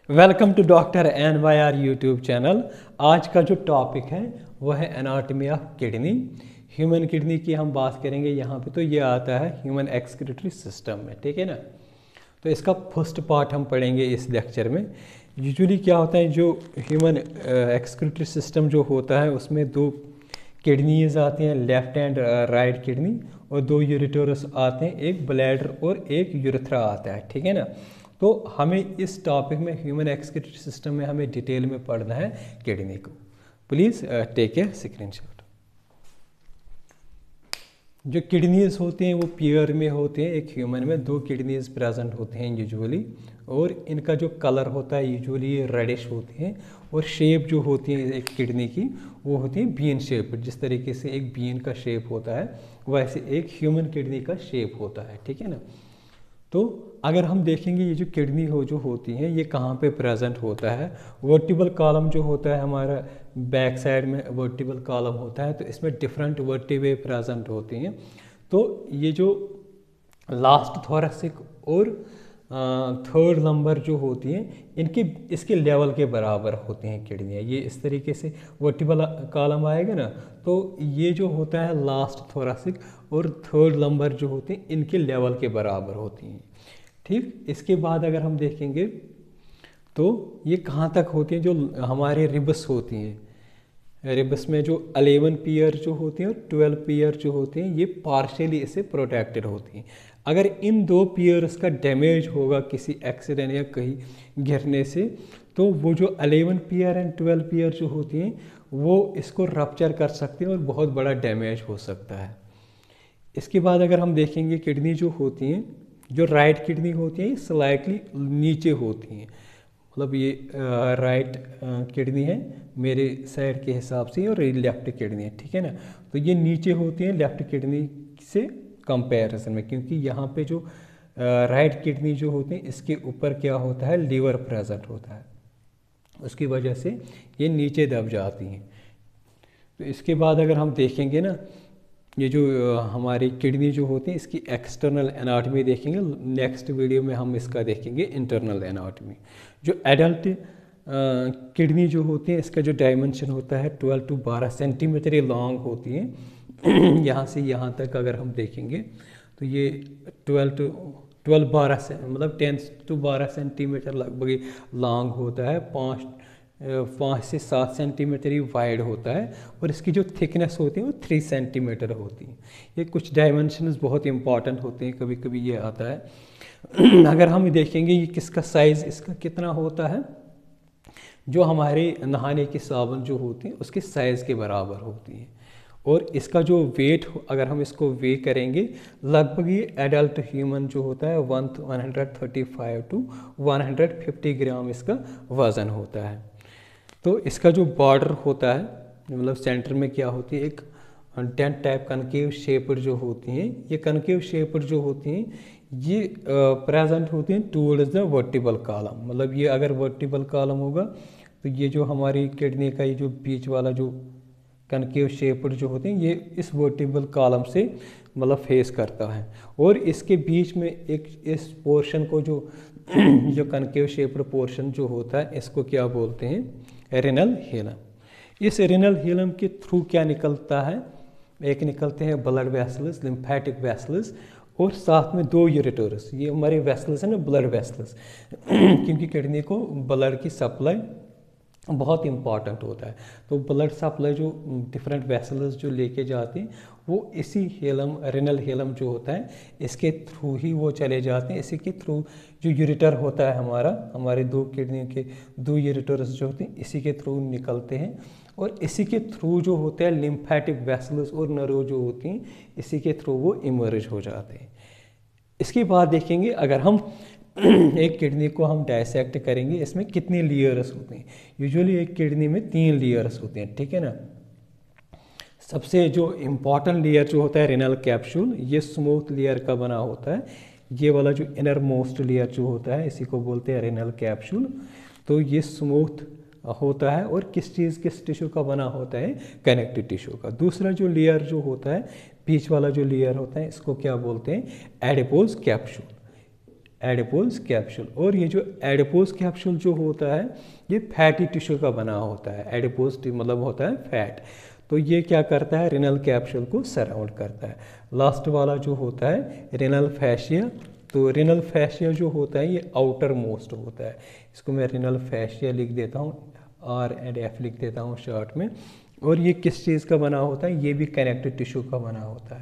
Welcome to doctor NYR YouTube channel. आज का जो टॉपिक है वो है anatomy of kidney. Human kidney की हम बात करेंगे यहाँ पे, तो ये आता है ह्यूमन एक्सक्रीटरी सिस्टम में, ठीक है ना। तो इसका फर्स्ट पार्ट हम पढ़ेंगे इस लेक्चर में। यूजुअली क्या होता है, जो ह्यूमन एक्सक्रीटरी सिस्टम जो होता है उसमें दो किडनीज आती हैं, लेफ्ट एंड राइट किडनी, और दो यूरेटरस आते हैं, एक ब्लैडर और एक यूरेथ्रा आता है, ठीक है ना। तो हमें इस टॉपिक में ह्यूमन एक्सक्रीटरी सिस्टम में हमें डिटेल में पढ़ना है किडनी को। Please take a screenshot. जो किडनीज होते हैं वो पेयर में होते हैं। एक ह्यूमन में दो किडनीज प्रेजेंट होते हैं यूजुअली, और इनका जो कलर होता है यूजुअली ये रेडिश होते हैं, और शेप जो होती है एक किडनी की वो होती है बीन शेप। जिस तरीके से एक बीन का शेप होता है वैसे एक ह्यूमन किडनी का शेप होता है, ठीक है ना। तो अगर हम देखेंगे ये जो किडनी जो होती हैं ये कहाँ पे प्रेजेंट होता है। वर्टिबल कॉलम जो होता है हमारा बैक साइड में वर्टिबल कॉलम होता है, तो इसमें डिफरेंट वर्टिब्रे प्रेजेंट होती हैं। तो ये जो लास्ट थोरेसिक और थर्ड नंबर जो होती हैं इनके इसके लेवल के बराबर होती हैं किडनियाँ। ये इस तरीके से वर्टिबल कॉलम आएगा ना, तो ये जो होता है लास्ट थोरेसिक और थर्ड नंबर जो होते हैं इनके लेवल के बराबर होती हैं, ठीक। इसके बाद अगर हम देखेंगे तो ये कहाँ तक होती हैं, जो हमारे रिब्स होती हैं। रिब्स में जो 11 पेयर जो होती हैं और 12 पेयर जो होते हैं ये पार्शियली इससे प्रोटेक्टेड होती हैं। अगर इन दो पेयर्स का डैमेज होगा किसी एक्सीडेंट या कहीं गिरने से, तो वो जो 11 पेयर एंड 12 पेयर जो होती हैं वो इसको रप्चर कर सकते हैं और बहुत बड़ा डैमेज हो सकता है। इसके बाद अगर हम देखेंगे किडनी जो होती हैं, जो राइट किडनी होती हैं स्लाइटली नीचे होती हैं, मतलब ये राइट किडनी है मेरे साइड के हिसाब से, और ये लेफ्ट किडनी है, ठीक है ना। तो ये नीचे होती हैं लेफ्ट किडनी से कंपैरिजन में, क्योंकि यहाँ पे जो राइट किडनी जो होती है इसके ऊपर क्या होता है, लीवर प्रेजेंट होता है, उसकी वजह से ये नीचे दब जाती हैं। तो इसके बाद अगर हम देखेंगे ना, ये जो हमारी किडनी जो होती है इसकी एक्सटर्नल एनाटॉमी देखेंगे। नेक्स्ट वीडियो में हम इसका देखेंगे इंटरनल एनाटॉमी। जो एडल्ट किडनी जो होती है इसका जो डायमेंशन होता है 12 to 12 सेंटीमीटर ये लॉन्ग होती हैं। यहाँ से यहाँ तक अगर हम देखेंगे तो ये 12 से मतलब 10 to 12 सेंटीमीटर लगभग लॉन्ग होता है। 5 से 7 सेंटीमीटर ही वाइड होता है, और इसकी जो थिकनेस होती है वो 3 सेंटीमीटर होती है। ये कुछ डायमेंशंस बहुत इंपॉर्टेंट होते हैं, कभी कभी ये आता है। अगर हम देखेंगे ये किसका साइज़ इसका कितना होता है, जो हमारे नहाने की साबुन जो होती है उसके साइज़ के बराबर होती है। और इसका जो वेट अगर हम इसको वे करेंगे, लगभग ये एडल्ट ह्यूमन जो होता है 135 to 150 ग्राम इसका वज़न होता है। तो इसका जो बॉर्डर होता है, मतलब सेंटर में क्या होती है, एक डेंट टाइप कनकेव शेपर जो होती हैं, ये कनकेव शेपर जो होती हैं ये प्रेजेंट होती हैं टूवर्ड्स द वर्टिबल कॉलम। मतलब ये अगर वर्टिबल कॉलम होगा तो ये जो हमारी किडनी का ये जो बीच वाला जो कनकेव शेपर जो होते हैं ये इस वर्टिबल कॉलम से मतलब फेस करता है, और इसके बीच में एक इस पोर्शन को जो कनकेव शेपर पोर्शन जो होता है इसको क्या बोलते हैं, रेनल हीलम। इस रेनल हीलम के थ्रू क्या निकलता है, एक निकलते हैं ब्लड वेसल्स, लिम्फेटिक वेसल्स, और साथ में दो यूरेटर्स। ये हमारे वेसल्स हैं ना, ब्लड वेसल्स, क्योंकि किडनी को ब्लड की सप्लाई बहुत इंपॉर्टेंट होता है। तो ब्लड सप्लाई जो डिफरेंट वेसल्स जो लेके जाते हैं वो इसी हेलम रेनल हेलम जो होता है इसके थ्रू ही वो चले जाते हैं। इसी के थ्रू जो यूरेटर होता है हमारे दो किडनी के दो यूरेटर्स जो होते हैं इसी के थ्रू निकलते हैं, और इसी के थ्रू जो होते हैं लिम्फेटिक वेसल्स और नर्व जो होती हैं इसी के थ्रू वो इमर्ज हो जाते हैं। इसके बाद देखेंगे अगर हम एक किडनी को हम डायसेक्ट करेंगे, इसमें कितने लेयर्स होते हैं। यूजुअली एक किडनी में 3 लेयर्स होते हैं, ठीक है ना। सबसे जो इम्पॉर्टेंट लेयर जो होता है रेनल कैप्सूल, ये स्मूथ लेयर का बना होता है। ये वाला जो इनर मोस्ट लेयर जो होता है इसी को बोलते हैं रेनल कैप्सूल। तो ये स्मूथ होता है, और किस टिश्यू का बना होता है, कनेक्टिव टिश्यू का। दूसरा जो लेयर जो होता है बीच वाला जो लेयर होता है इसको क्या बोलते हैं, एडिपोज कैप्सूल। Adipose capsule. और ये जो एडिपोज कैप्सूल जो होता है ये फैटी टिश्यू का बना होता है। एडिपोज मतलब होता है फैट, तो ये क्या करता है, रेनल कैप्सूल को सराउंड करता है। लास्ट वाला जो होता है रेनल फैशिया, तो रेनल फैशिया जो होता है ये आउटर मोस्ट होता है। इसको मैं रेनल फैशिया लिख देता हूँ, R&F लिख देता हूँ शॉर्ट में। और ये किस चीज़ का बना होता है, ये भी कनेक्टिव टिश्यू का बना होता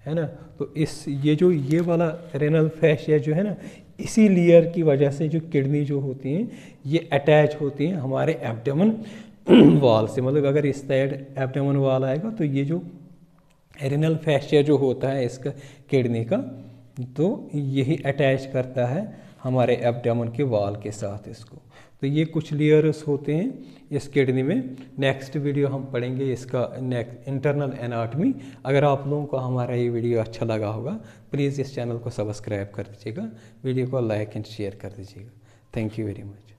है ना। तो ये वाला रेनल फैशिया जो है ना, इसी लेयर की वजह से जो किडनी जो होती हैं ये अटैच होती हैं हमारे एब्डोमेन वॉल से। मतलब अगर इस साइड एब्डोमेन वॉल आएगा तो ये जो रेनल फैशिया जो होता है इसका किडनी का, तो यही अटैच करता है हमारे एब्डोमेन के वॉल के साथ इसको। तो ये कुछ लेयर्स होते हैं इस किडनी में। नेक्स्ट वीडियो हम पढ़ेंगे इसका इंटरनल एनाटॉमी। अगर आप लोगों को हमारा ये वीडियो अच्छा लगा होगा प्लीज़ इस चैनल को सब्सक्राइब कर दीजिएगा, वीडियो को लाइक एंड शेयर कर दीजिएगा। Thank you very much.